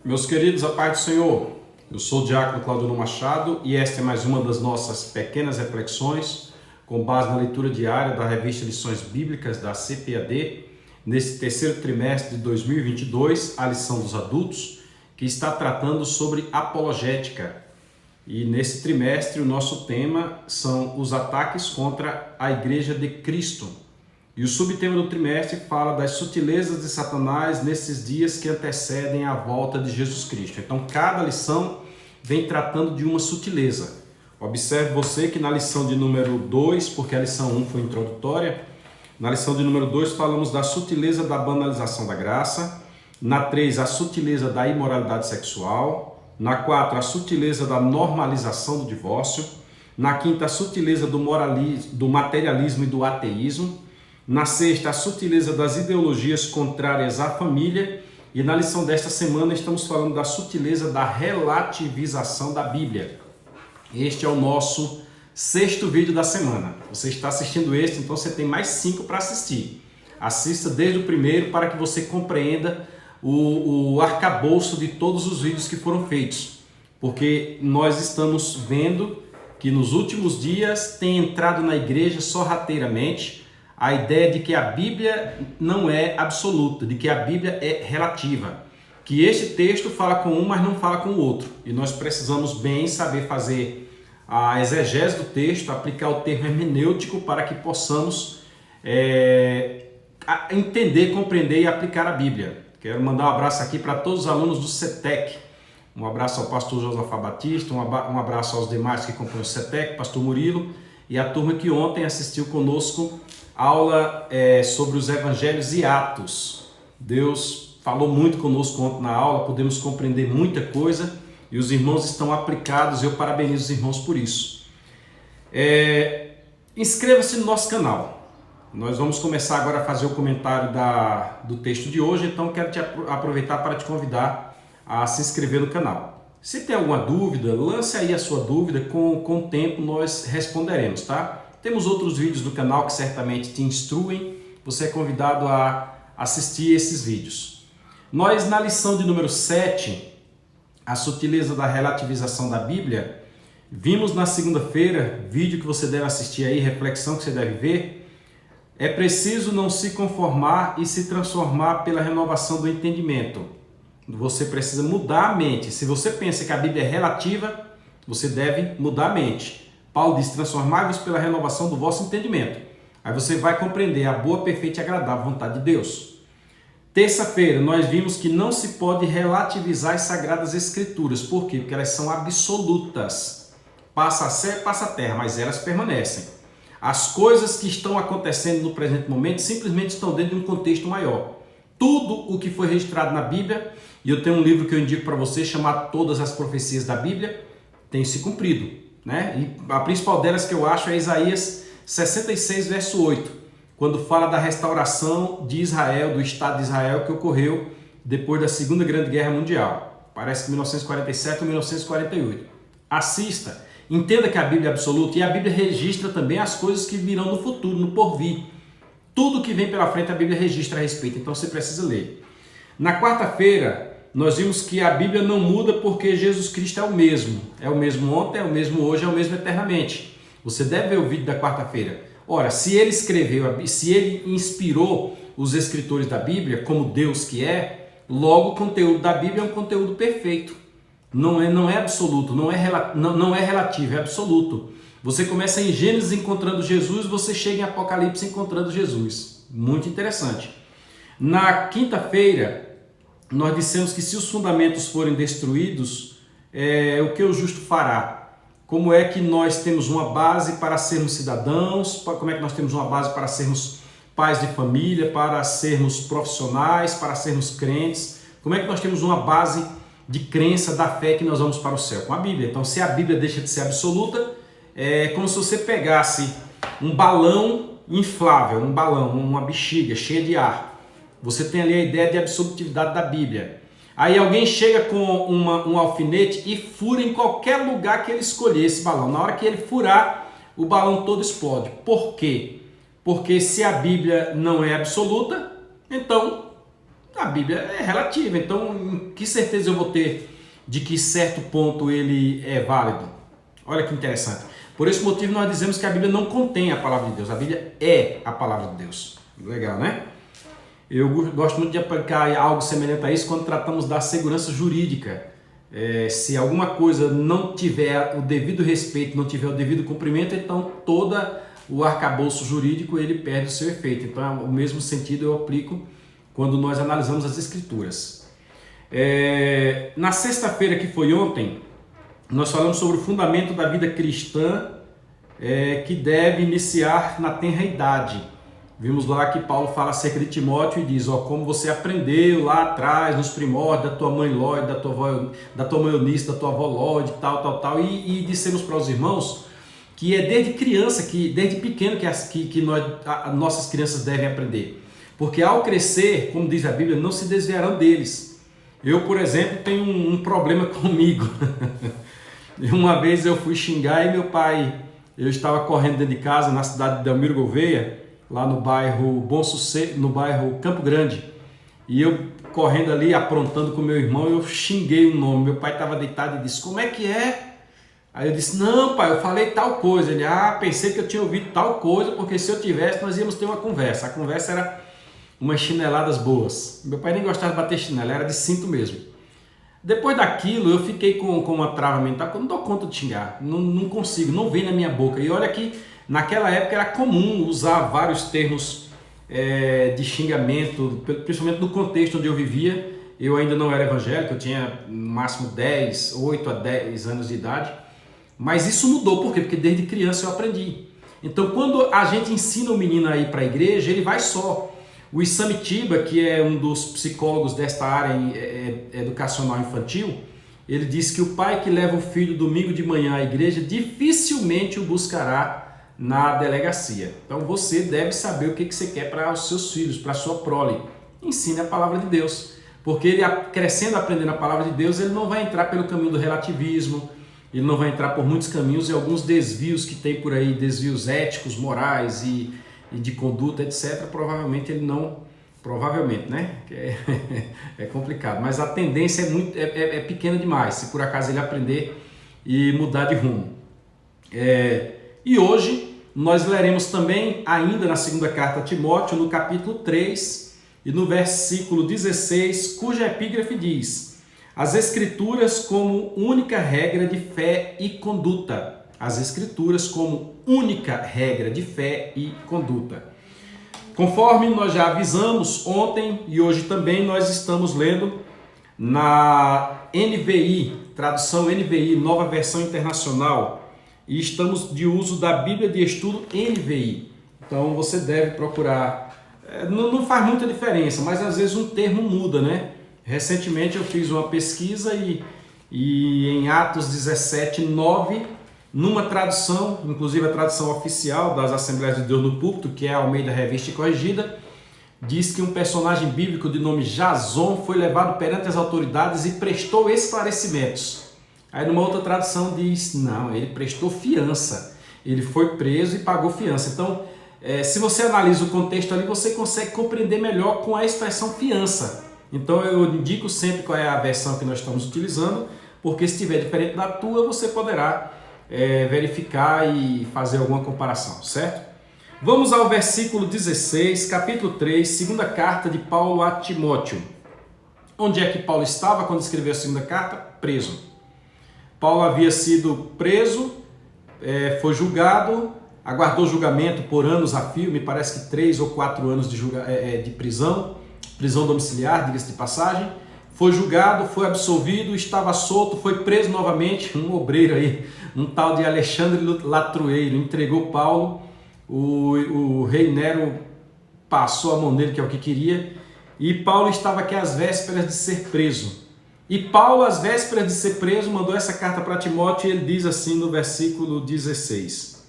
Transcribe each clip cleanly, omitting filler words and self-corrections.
Meus queridos, a paz do Senhor. Eu sou o Diácono Claudino Machado e esta é mais uma das nossas pequenas reflexões com base na leitura diária da revista Lições Bíblicas da CPAD, nesse terceiro trimestre de 2022, a lição dos adultos, que está tratando sobre apologética. E nesse trimestre o nosso tema são os ataques contra a Igreja de Cristo. E o subtema do trimestre fala das sutilezas de Satanás nesses dias que antecedem a volta de Jesus Cristo. Então, cada lição vem tratando de uma sutileza. Observe você que na lição de número 2, porque a lição 1 foi introdutória, na lição de número 2 falamos da sutileza da banalização da graça, na 3 a sutileza da imoralidade sexual, na 4 a sutileza da normalização do divórcio, na 5ª a sutileza do materialismo e do ateísmo, na 6ª, a sutileza das ideologias contrárias à família. E na lição desta semana estamos falando da sutileza da relativização da Bíblia. Este é o nosso 6º vídeo da semana. Você está assistindo este, então você tem mais 5 para assistir. Assista desde o primeiro para que você compreenda o arcabouço de todos os vídeos que foram feitos. Porque nós estamos vendo que nos últimos dias tem entrado na igreja sorrateiramente a ideia de que a Bíblia não é absoluta, de que a Bíblia é relativa, que este texto fala com um, mas não fala com o outro. E nós precisamos bem saber fazer a exegese do texto, aplicar o termo hermenêutico para que possamos entender, compreender e aplicar a Bíblia. Quero mandar um abraço aqui para todos os alunos do CETEC. Um abraço ao pastor Josafá Batista, um abraço aos demais que compõem o CETEC, pastor Murilo, e a turma que ontem assistiu conosco aula sobre os evangelhos e Atos. Deus falou muito conosco ontem na aula, podemos compreender muita coisa e os irmãos estão aplicados. Eu parabenizo os irmãos por isso. Inscreva-se no nosso canal. Nós vamos começar agora a fazer o comentário do texto de hoje, então quero aproveitar para te convidar a se inscrever no canal. Se tem alguma dúvida, lance aí a sua dúvida, com o tempo nós responderemos, tá? Temos outros vídeos do canal que certamente te instruem, você é convidado a assistir esses vídeos. Nós, na lição de número 7, a sutileza da relativização da Bíblia, vimos na segunda-feira, vídeo que você deve assistir aí, reflexão que você deve ver, é preciso não se conformar e se transformar pela renovação do entendimento. Você precisa mudar a mente. Se você pensa que a Bíblia é relativa, você deve mudar a mente. Paulo diz: transformai-vos pela renovação do vosso entendimento. Aí você vai compreender a boa, perfeita e agradável vontade de Deus. Terça-feira nós vimos que não se pode relativizar as Sagradas Escrituras. Por quê? Porque elas são absolutas. Passa a ser, passa a terra, mas elas permanecem. As coisas que estão acontecendo no presente momento simplesmente estão dentro de um contexto maior. Tudo o que foi registrado na Bíblia, e eu tenho um livro que eu indico para você chamado Todas as Profecias da Bíblia, tem se cumprido. E a principal delas que eu acho é Isaías 66, verso 8, quando fala da restauração de Israel, do Estado de Israel, que ocorreu depois da Segunda Grande Guerra Mundial. Parece que 1947 ou 1948. Assista, entenda que a Bíblia é absoluta e a Bíblia registra também as coisas que virão no futuro, no porvir. Tudo que vem pela frente a Bíblia registra a respeito, então você precisa ler. Na quarta-feira, nós vimos que a Bíblia não muda porque Jesus Cristo é o mesmo. É o mesmo ontem, é o mesmo hoje, é o mesmo eternamente. Você deve ver o vídeo da quarta-feira. Ora, se ele escreveu, se ele inspirou os escritores da Bíblia, como Deus que é, logo o conteúdo da Bíblia é um conteúdo perfeito. Não é absoluto, não é relativo, é absoluto. Você começa em Gênesis encontrando Jesus, você chega em Apocalipse encontrando Jesus. Muito interessante. Na quinta-feira, nós dissemos que se os fundamentos forem destruídos, o que o justo fará? Como é que nós temos uma base para sermos cidadãos? Como é que nós temos uma base para sermos pais de família, para sermos profissionais, para sermos crentes? Como é que nós temos uma base de crença da fé que nós vamos para o céu? Com a Bíblia. Então, se a Bíblia deixa de ser absoluta, é como se você pegasse um balão inflável, uma bexiga cheia de ar. Você tem ali a ideia de absolutividade da Bíblia. Aí alguém chega com um alfinete e fura em qualquer lugar que ele escolher esse balão. Na hora que ele furar, o balão todo explode. Por quê? Porque se a Bíblia não é absoluta, então A Bíblia é relativa, então que certeza eu vou ter de que certo ponto ele é válido? Olha que interessante. Por esse motivo nós dizemos que a Bíblia não contém a palavra de Deus, a Bíblia é a palavra de Deus. Legal, né? Eu gosto muito de aplicar algo semelhante a isso quando tratamos da segurança jurídica. Se alguma coisa não tiver o devido respeito, não tiver o devido cumprimento, então todo o arcabouço jurídico ele perde o seu efeito. Então, o mesmo sentido eu aplico quando nós analisamos as Escrituras. Na sexta-feira, que foi ontem, nós falamos sobre o fundamento da vida cristã que deve iniciar na tenra idade. Vimos lá que Paulo fala acerca de Timóteo e diz, como você aprendeu lá atrás, nos primórdios, da tua mãe Lóide, da tua mãe Eunice, da tua avó Lóide, tal. E dissemos para os irmãos que é desde criança, desde pequeno que nossas crianças devem aprender. Porque ao crescer, como diz a Bíblia, não se desviarão deles. Eu, por exemplo, tenho um problema comigo. Uma vez eu fui xingar e meu pai, eu estava correndo dentro de casa na cidade de Delmiro Gouveia, lá no bairro Bom Sucesso, no bairro Campo Grande, e eu correndo ali, aprontando com meu irmão, eu xinguei um nome. Meu pai estava deitado e disse, como é que é? Aí eu disse, não pai, eu falei tal coisa. Ele, pensei que eu tinha ouvido tal coisa, porque se eu tivesse, nós íamos ter uma conversa. A conversa era umas chineladas boas. Meu pai nem gostava de bater chinela, era de cinto mesmo. Depois daquilo, eu fiquei com uma trava mental, que eu não dou conta de xingar, não consigo, não vem na minha boca. E olha que naquela época era comum usar vários termos de xingamento, principalmente no contexto onde eu vivia. Eu ainda não era evangélico, eu tinha no máximo 8 a 10 anos de idade. Mas isso mudou, por quê? Porque desde criança eu aprendi. Então quando a gente ensina o menino a ir para a igreja, ele vai só. O Isamitiba, que é um dos psicólogos desta área educacional infantil, ele diz que o pai que leva o filho domingo de manhã à igreja dificilmente o buscará na delegacia. Então você deve saber o que você quer para os seus filhos, para a sua prole. Ensine a palavra de Deus, porque ele crescendo, aprendendo a palavra de Deus, ele não vai entrar pelo caminho do relativismo, ele não vai entrar por muitos caminhos e alguns desvios que tem por aí, desvios éticos, morais e de conduta, etc. Provavelmente ele não, né? É complicado, mas a tendência é pequena demais, se por acaso ele aprender e mudar de rumo. E hoje nós leremos também, ainda na segunda carta a Timóteo, no capítulo 3 e no versículo 16, cuja epígrafe diz: as Escrituras como única regra de fé e conduta. As Escrituras como única regra de fé e conduta. Conforme nós já avisamos ontem e hoje também, nós estamos lendo na NVI, tradução NVI, Nova Versão Internacional, e estamos de uso da Bíblia de Estudo NVI. Então você deve procurar, não faz muita diferença, mas às vezes um termo muda, né? Recentemente eu fiz uma pesquisa e em Atos 17:9, numa tradução, inclusive a tradução oficial das Assembleias de Deus no Púlpito, que é a Almeida Revista e Corrigida, diz que um personagem bíblico de nome Jason foi levado perante as autoridades e prestou esclarecimentos. Aí numa outra tradução diz, não, ele prestou fiança, ele foi preso e pagou fiança. Então, se você analisa o contexto ali, você consegue compreender melhor com a expressão fiança. Então eu indico sempre qual é a versão que nós estamos utilizando, porque se estiver diferente da tua, você poderá verificar e fazer alguma comparação, certo? Vamos ao versículo 16, capítulo 3, segunda carta de Paulo a Timóteo. Onde é que Paulo estava quando escreveu a segunda carta? Preso. Paulo havia sido preso, foi julgado, aguardou julgamento por anos a fio, me parece que 3 ou 4 anos de prisão domiciliar, diga-se de passagem. Foi julgado, foi absolvido, estava solto, foi preso novamente. Um obreiro aí, um tal de Alexandre Latrueiro, entregou Paulo. O rei Nero passou a mão nele, que é o que queria. E Paulo estava aqui às vésperas de ser preso. E Paulo, às vésperas de ser preso, mandou essa carta para Timóteo e ele diz assim no versículo 16: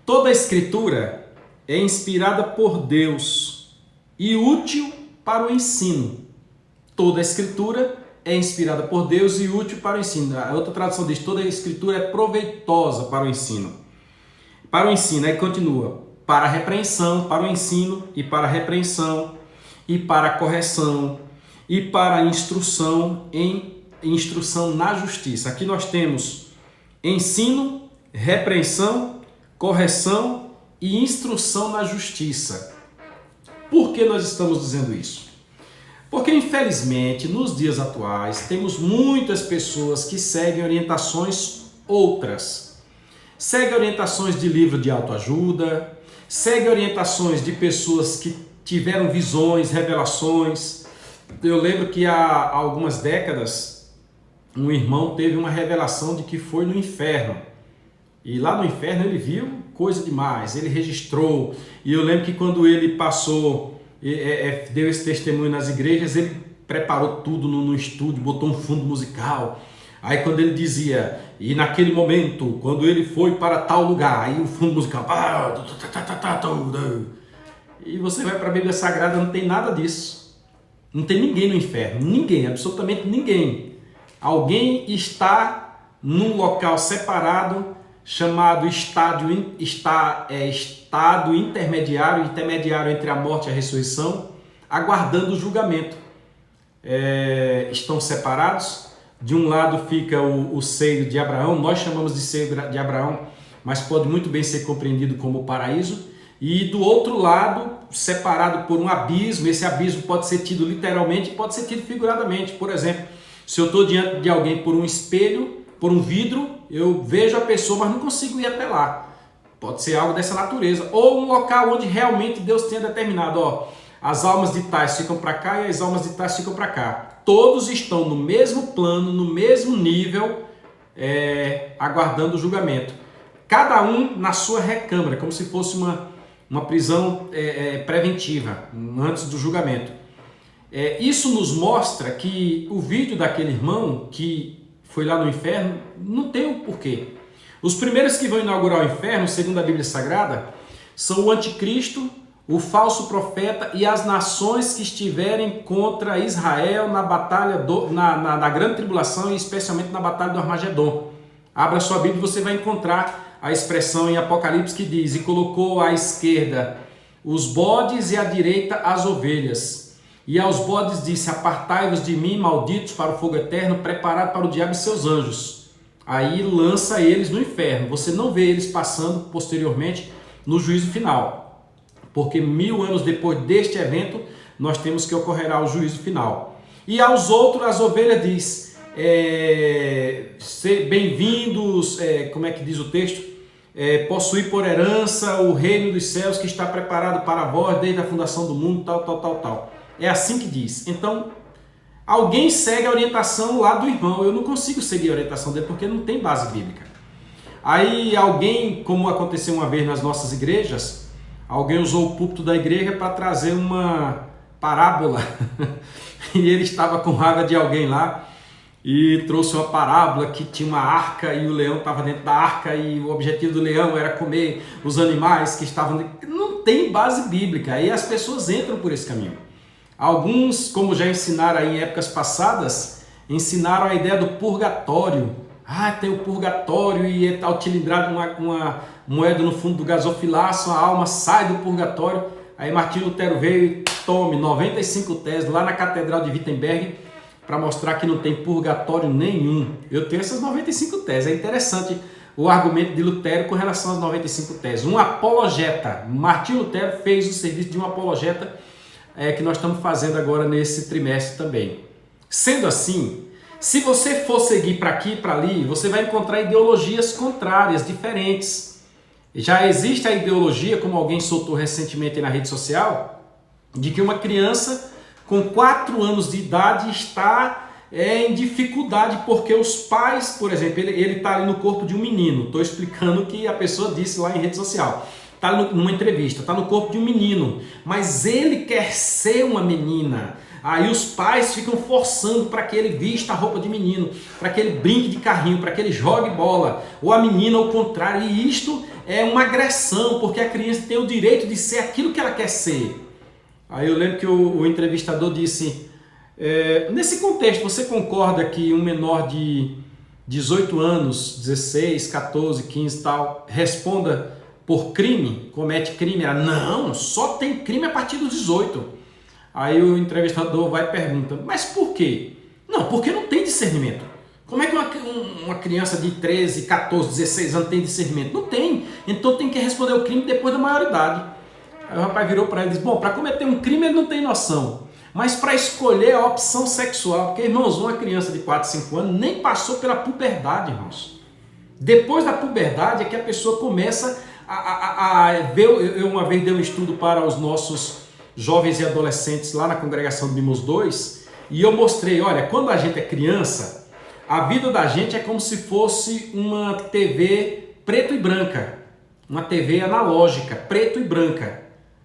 toda a Escritura é inspirada por Deus e útil para o ensino. Toda a Escritura é inspirada por Deus e útil para o ensino. A outra tradução diz, toda a Escritura é proveitosa para o ensino. Para o ensino, aí continua, para a repreensão, para o ensino e para a repreensão e para a correção e para instrução na justiça. Aqui nós temos ensino, repreensão, correção e instrução na justiça. Por que nós estamos dizendo isso? Porque, infelizmente, nos dias atuais, temos muitas pessoas que seguem orientações outras. Seguem orientações de livro de autoajuda, seguem orientações de pessoas que tiveram visões, revelações. Eu lembro que há algumas décadas, um irmão teve uma revelação de que foi no inferno. E lá no inferno ele viu coisa demais, ele registrou. E eu lembro que quando ele passou, deu esse testemunho nas igrejas, ele preparou tudo no estúdio, botou um fundo musical. Aí quando ele dizia, e naquele momento, quando ele foi para tal lugar, aí o fundo musical... E você vai para a Bíblia Sagrada, não tem nada disso. Não tem ninguém no inferno, ninguém, absolutamente ninguém. Alguém está num local separado, chamado estado intermediário entre a morte e a ressurreição, aguardando o julgamento. Estão separados. De um lado fica o seio de Abraão, nós chamamos de seio de Abraão, mas pode muito bem ser compreendido como o paraíso. E do outro lado, separado por um abismo, esse abismo pode ser tido literalmente e pode ser tido figuradamente. Por exemplo, se eu estou diante de alguém por um espelho, por um vidro, eu vejo a pessoa, mas não consigo ir até lá. Pode ser algo dessa natureza. Ou um local onde realmente Deus tenha determinado, as almas de tais ficam para cá e as almas de tais ficam para cá. Todos estão no mesmo plano, no mesmo nível, aguardando o julgamento. Cada um na sua recâmara, como se fosse uma prisão preventiva, antes do julgamento. Isso nos mostra que o vídeo daquele irmão que foi lá no inferno não tem um porquê. Os primeiros que vão inaugurar o inferno, segundo a Bíblia Sagrada, são o anticristo, o falso profeta e as nações que estiverem contra Israel na batalha na grande tribulação e especialmente na batalha do Armagedon. Abra sua Bíblia e você vai encontrar a expressão em Apocalipse que diz: e colocou à esquerda os bodes e à direita as ovelhas. E aos bodes disse: apartai-vos de mim, malditos, para o fogo eterno, preparado para o diabo e seus anjos. Aí lança eles no inferno. Você não vê eles passando posteriormente no juízo final. Porque 1000 anos depois deste evento, nós temos que ocorrerá o juízo final. E aos outros, as ovelhas diz, bem-vindos, como é que diz o texto? Possuir por herança o reino dos céus que está preparado para vós desde a fundação do mundo, tal. É assim que diz. Então, alguém segue a orientação lá do irmão. Eu não consigo seguir a orientação dele porque não tem base bíblica. Aí alguém, como aconteceu uma vez nas nossas igrejas, alguém usou o púlpito da igreja para trazer uma parábola e ele estava com raiva de alguém lá e trouxe uma parábola que tinha uma arca e o leão estava dentro da arca e o objetivo do leão era comer os animais que estavam dentro. Não tem base bíblica, aí as pessoas entram por esse caminho. Alguns, como já ensinaram aí em épocas passadas, ensinaram a ideia do purgatório. Tem o purgatório e está utilindrado uma moeda no fundo do gasofilaço, a alma sai do purgatório. Aí Martinho Lutero veio e tome 95 teses lá na Catedral de Wittenberg para mostrar que não tem purgatório nenhum. Eu tenho essas 95 teses. É interessante o argumento de Lutero com relação às 95 teses. Um apologeta. Martinho Lutero fez o serviço de um apologeta que nós estamos fazendo agora nesse trimestre também. Sendo assim, se você for seguir para aqui e para ali, você vai encontrar ideologias contrárias, diferentes. Já existe a ideologia, como alguém soltou recentemente na rede social, de que uma criança com 4 anos de idade está em dificuldade porque os pais, por exemplo, ele está ali no corpo de um menino. Estou explicando o que a pessoa disse lá em rede social. Está numa entrevista, está no corpo de um menino, mas ele quer ser uma menina. Aí os pais ficam forçando para que ele vista a roupa de menino, para que ele brinque de carrinho, para que ele jogue bola, ou a menina ao contrário. E isto é uma agressão, porque a criança tem o direito de ser aquilo que ela quer ser. Aí eu lembro que o entrevistador disse, nesse contexto, você concorda que um menor de 18 anos, 16, 14, 15 e tal, responda por crime, comete crime? Ela, não, só tem crime a partir dos 18. Aí o entrevistador vai e pergunta, mas por quê? Não, porque não tem discernimento. Como é que uma criança de 13, 14, 16 anos tem discernimento? Não tem. Então tem que responder o crime depois da maioridade. Aí o rapaz virou para ele e disse, bom, para cometer um crime ele não tem noção. Mas para escolher a opção sexual, porque, irmãos, uma criança de 4, 5 anos nem passou pela puberdade, irmãos. Depois da puberdade é que a pessoa começa a ver. Eu uma vez dei um estudo para os nossos jovens e adolescentes lá na congregação do Mimos 2, e eu mostrei, olha, quando a gente é criança, a vida da gente é como se fosse uma TV preto e branca, uma TV analógica, preto e branca,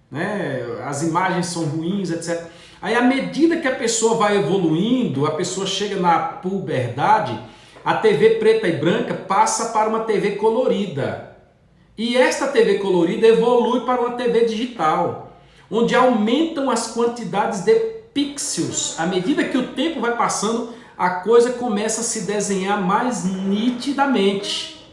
né? As imagens são ruins, etc. Aí, à medida que a pessoa vai evoluindo, a pessoa chega na puberdade, a TV preta e branca passa para uma TV colorida. E esta TV colorida evolui para uma TV digital, onde aumentam as quantidades de pixels. À medida que o tempo vai passando, a coisa começa a se desenhar mais nitidamente.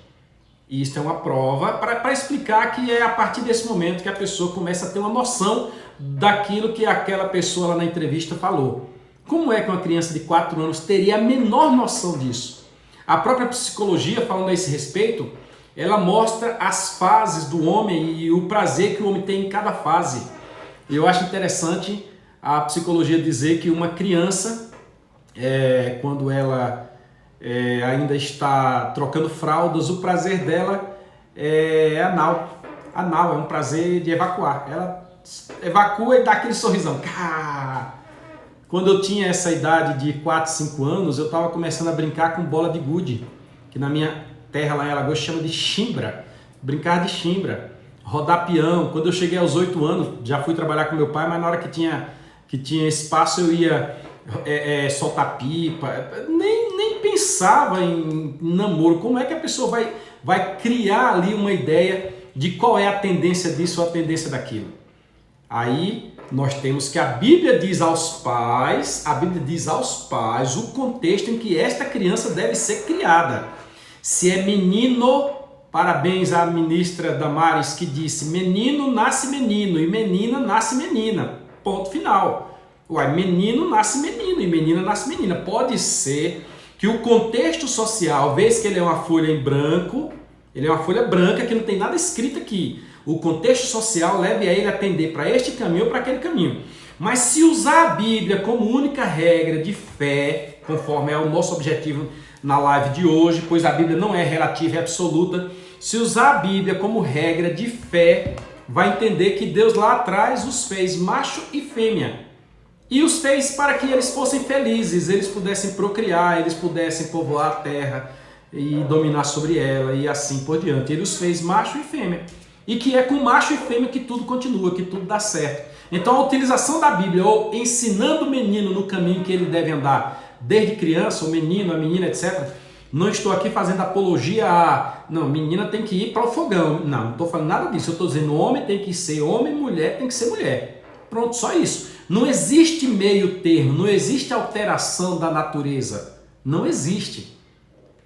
E isso é uma prova para explicar que é a partir desse momento que a pessoa começa a ter uma noção daquilo que aquela pessoa lá na entrevista falou. Como é que uma criança de 4 anos teria a menor noção disso? A própria psicologia, falando a esse respeito, ela mostra as fases do homem e o prazer que o homem tem em cada fase. Eu acho interessante a psicologia dizer que uma criança, quando ela ainda está trocando fraldas, o prazer dela é anal. Anal é um prazer de evacuar. Ela evacua e dá aquele sorrisão. Quando eu tinha essa idade de 4, 5 anos, eu estava começando a brincar com bola de gude, que na minha terra lá em Alagoas chama de chimbra. Brincar de chimbra, rodar peão. Quando eu cheguei aos 8 anos, já fui trabalhar com meu pai, mas na hora que tinha espaço eu ia soltar pipa. Nem pensava em namoro. Como é que a pessoa vai criar ali uma ideia de qual é a tendência disso ou a tendência daquilo? Aí nós temos que a Bíblia diz aos pais o contexto em que esta criança deve ser criada. Se é menino, parabéns à ministra Damares que disse, menino nasce menino e menina nasce menina. Ponto final. Uai, menino nasce menino e menina nasce menina. Pode ser que o contexto social, vez que ele é uma folha em branco, ele é uma folha branca que não tem nada escrito aqui. O contexto social leve a ele a tender para este caminho ou para aquele caminho. Mas se usar a Bíblia como única regra de fé, conforme é o nosso objetivo na live de hoje, pois a Bíblia não é relativa e absoluta, se usar a Bíblia como regra de fé, vai entender que Deus lá atrás os fez macho e fêmea. E os fez para que eles fossem felizes, eles pudessem procriar, eles pudessem povoar a terra e dominar sobre ela e assim por diante. Ele os fez macho e fêmea. E que é com macho e fêmea que tudo continua, que tudo dá certo. Então a utilização da Bíblia, ou ensinando o menino no caminho que ele deve andar desde criança, o menino, a menina, etc. Não estou aqui fazendo apologia a... Não, menina tem que ir para o fogão. Não estou falando nada disso. Eu estou dizendo homem tem que ser homem, mulher tem que ser mulher. Pronto, só isso. Não existe meio termo, não existe alteração da natureza. Não existe.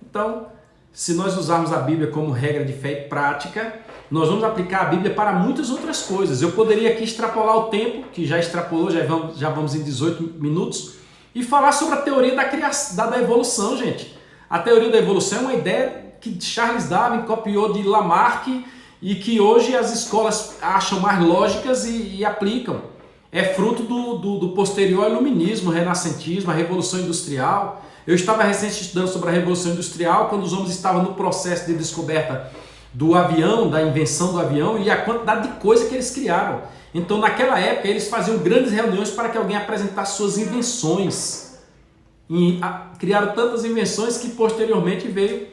Então, se nós usarmos a Bíblia como regra de fé e prática, nós vamos aplicar a Bíblia para muitas outras coisas. Eu poderia aqui extrapolar o tempo, que já extrapolou, já vamos em 18 minutos, e falar sobre a teoria da criação, da evolução, gente. A teoria da evolução é uma ideia que Charles Darwin copiou de Lamarck e que hoje as escolas acham mais lógicas e aplicam. É fruto do posterior iluminismo, renascentismo, a Revolução Industrial. Eu estava recente estudando sobre a Revolução Industrial, quando os homens estavam no processo de descoberta do avião, da invenção do avião e a quantidade de coisa que eles criaram. Então, naquela época, eles faziam grandes reuniões para que alguém apresentasse suas invenções. E criaram tantas invenções que posteriormente veio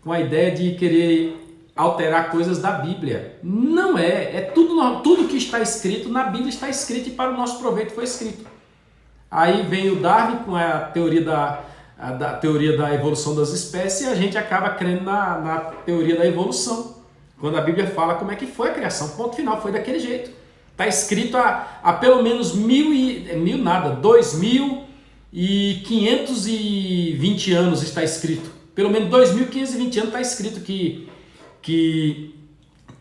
com a ideia de querer alterar coisas da Bíblia. Não é tudo que está escrito na Bíblia está escrito e para o nosso proveito foi escrito. Aí vem o Darwin com a teoria da evolução das espécies e a gente acaba crendo na teoria da evolução. Quando a Bíblia fala como é que foi a criação, ponto final, foi daquele jeito. Está escrito há pelo menos 2.520 anos está escrito. Pelo menos 2.520 anos está escrito que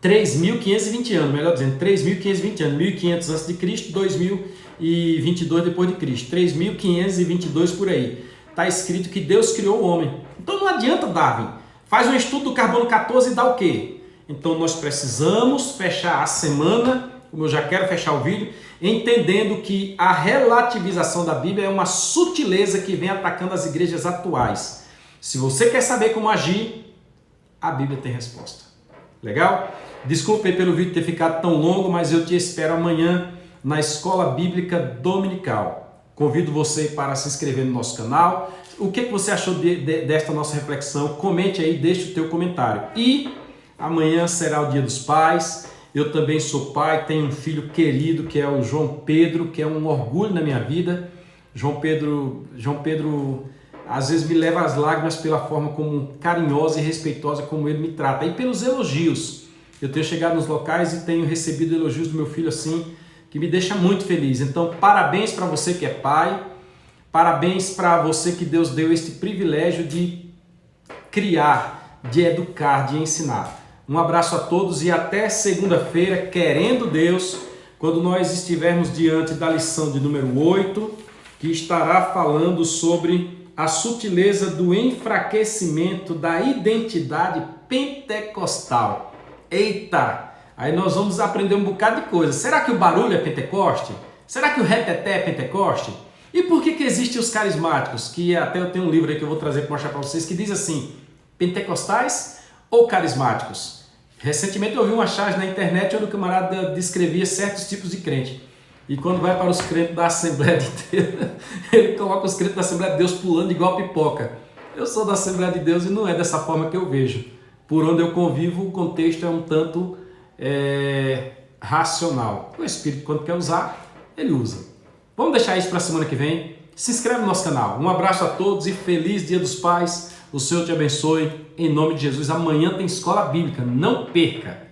3.520 anos, melhor dizendo, 3.520 anos, 1.500 antes de Cristo, 2022 depois de Cristo, 3.522 por aí. Está escrito que Deus criou o homem. Então não adianta, Darwin. Faz um estudo do carbono 14 e dá o quê? Então nós precisamos fechar a semana, como eu já quero fechar o vídeo, entendendo que a relativização da Bíblia é uma sutileza que vem atacando as igrejas atuais. Se você quer saber como agir, a Bíblia tem resposta. Legal? Desculpe pelo vídeo ter ficado tão longo, mas eu te espero amanhã na Escola Bíblica Dominical. Convido você para se inscrever no nosso canal. O que você achou desta nossa reflexão? Comente aí, deixe o teu comentário. E amanhã será o Dia dos Pais. Eu também sou pai, tenho um filho querido que é o João Pedro, que é um orgulho na minha vida. João Pedro às vezes me leva às lágrimas pela forma como carinhosa e respeitosa como ele me trata. E pelos elogios. Eu tenho chegado nos locais e tenho recebido elogios do meu filho assim, que me deixa muito feliz. Então, parabéns para você que é pai, parabéns para você que Deus deu este privilégio de criar, de educar, de ensinar. Um abraço a todos e até segunda-feira, querendo Deus, quando nós estivermos diante da lição de número 8, que estará falando sobre a sutileza do enfraquecimento da identidade pentecostal. Eita! Aí nós vamos aprender um bocado de coisa. Será que o barulho é Pentecoste? Será que o reteté é Pentecoste? E por que existem os carismáticos? Que até eu tenho um livro aí que eu vou trazer para mostrar para vocês que diz assim, pentecostais ou carismáticos? Recentemente eu vi uma charge na internet onde o camarada descrevia certos tipos de crente. E quando vai para os crentes da Assembleia de Deus, ele coloca os crentes da Assembleia de Deus pulando igual pipoca. Eu sou da Assembleia de Deus e não é dessa forma que eu vejo. Por onde eu convivo, o contexto é um tanto racional. O Espírito, quando quer usar, ele usa. Vamos deixar isso para a semana que vem. Se inscreve no nosso canal. Um abraço a todos e feliz Dia dos Pais. O Senhor te abençoe. Em nome de Jesus. Amanhã tem Escola Bíblica. Não perca!